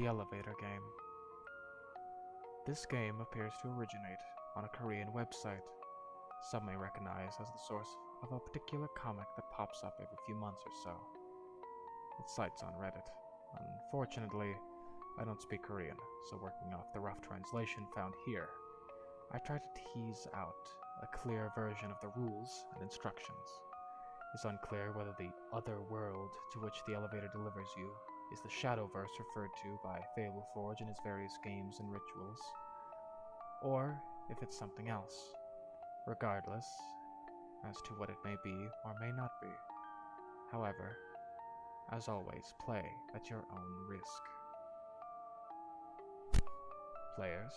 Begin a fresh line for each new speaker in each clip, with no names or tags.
The Elevator Game. This game appears to originate on a Korean website, some may recognize as the source of a particular comic that pops up every few months or so. It cites on Reddit. Unfortunately, I don't speak Korean, so working off the rough translation found here, I try to tease out a clear version of the rules and instructions. It's unclear whether the other world to which the elevator delivers you is the Shadowverse referred to by Fable Forge in its various games and rituals, or if it's something else. Regardless as to what it may be or may not be. However, as always, play at your own risk. Players,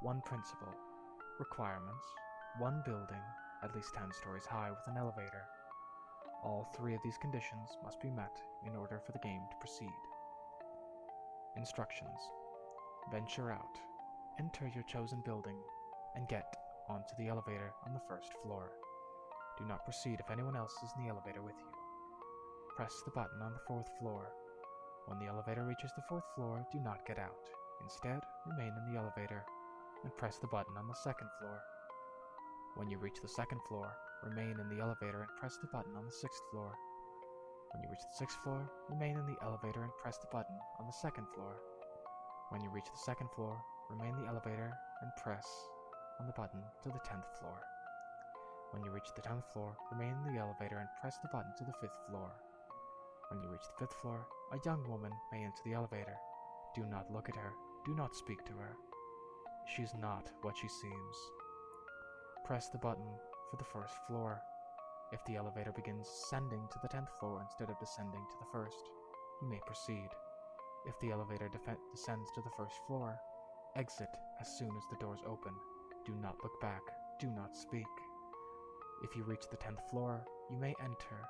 1 principal. Requirements, 1 building, at least 10 stories high with an elevator. All 3 of these conditions must be met in order for the game to proceed. Instructions. Venture out, enter your chosen building, and get onto the elevator on the 1st floor. Do not proceed if anyone else is in the elevator with you. Press the button on the 4th floor. When the elevator reaches the 4th floor, do not get out. Instead, remain in the elevator and press the button on the 2nd floor. When you reach the 2nd floor, remain in the elevator and press the button on the 6th floor. When you reach the 6th floor, remain in the elevator and press the button on the 2nd floor. When you reach the 2nd floor, remain in the elevator and press on the button to the 10th floor. When you reach the 10th floor, remain in the elevator and press the button to the 5th floor. When you reach the 5th floor, a young woman may enter the elevator. Do not look at her. Do not speak to her. She's not what she seems. Press the button for the 1st floor. If the elevator begins ascending to the 10th floor instead of descending to the 1st, you may proceed. If the elevator descends to the 1st floor, exit as soon as the doors open. Do not look back. Do not speak. If you reach the 10th floor, you may enter.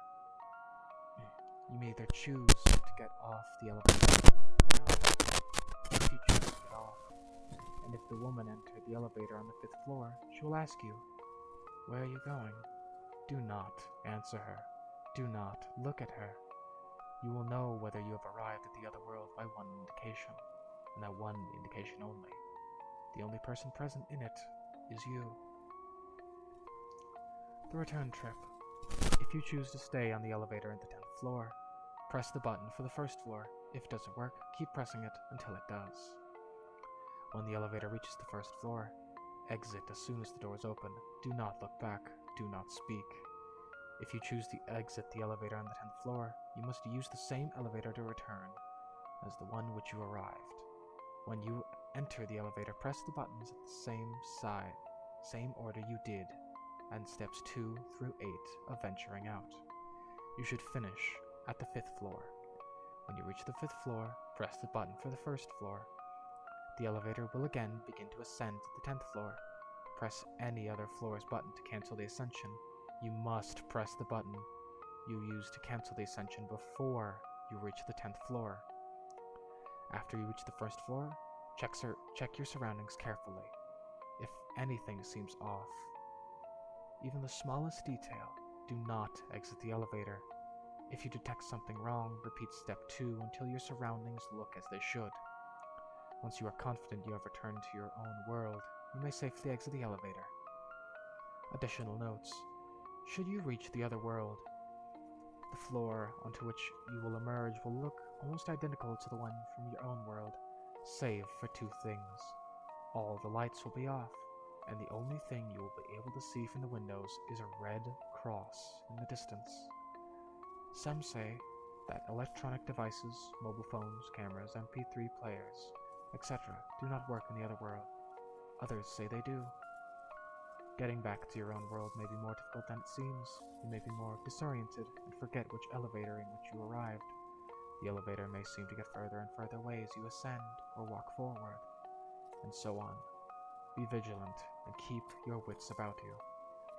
You may either choose to get off the elevator or get out. If you choose to get off, and if the woman entered the elevator on the 5th floor, she will ask you, "Where are you going?" Do not answer her. Do not look at her. You will know whether you have arrived at the other world by 1 indication, and that 1 indication only. The only person present in it is you. The return trip. If you choose to stay on the elevator at the 10th floor, press the button for the 1st floor. If it doesn't work, keep pressing it until it does. When the elevator reaches the 1st floor, exit as soon as the doors open. Do not look back. Do not speak. If you choose to exit the elevator on the 10th floor, you must use the same elevator to return as the one which you arrived. When you enter the elevator, press the buttons at the same order you did, and steps 2 through 8 of venturing out. You should finish at the 5th floor. When you reach the 5th floor, press the button for the 1st floor. The elevator will again begin to ascend to the 10th floor. Press any other floor's button to cancel the ascension. You must press the button you used to cancel the ascension before you reach the 10th floor. After you reach the 1st floor, check your surroundings carefully. If anything seems off, even the smallest detail, do not exit the elevator. If you detect something wrong, repeat step 2 until your surroundings look as they should. Once you are confident you have returned to your own world, you may safely exit the elevator. Additional notes. Should you reach the other world, the floor onto which you will emerge will look almost identical to the one from your own world, save for 2 things. All the lights will be off, and the only thing you will be able to see from the windows is a red cross in the distance. Some say that electronic devices, mobile phones, cameras, MP3 players, etc. do not work in the other world. Others say they do. Getting back to your own world may be more difficult than it seems. You may be more disoriented and forget which elevator in which you arrived. The elevator may seem to get further and further away as you ascend or walk forward, and so on. Be vigilant and keep your wits about you.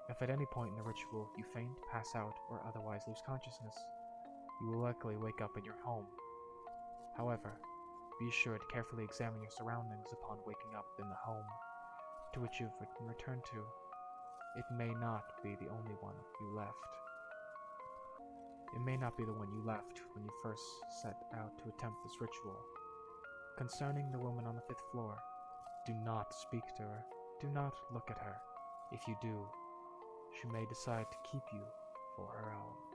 If at any point in the ritual you faint, pass out, or otherwise lose consciousness, you will likely wake up in your home. However, be sure to carefully examine your surroundings upon waking up in the home to which you've returned to. It may not be the only one you left. It may not be the one you left when you first set out to attempt this ritual. concerning the woman on the 5th floor, do not speak to her. Do not look at her. If you do, she may decide to keep you for her own.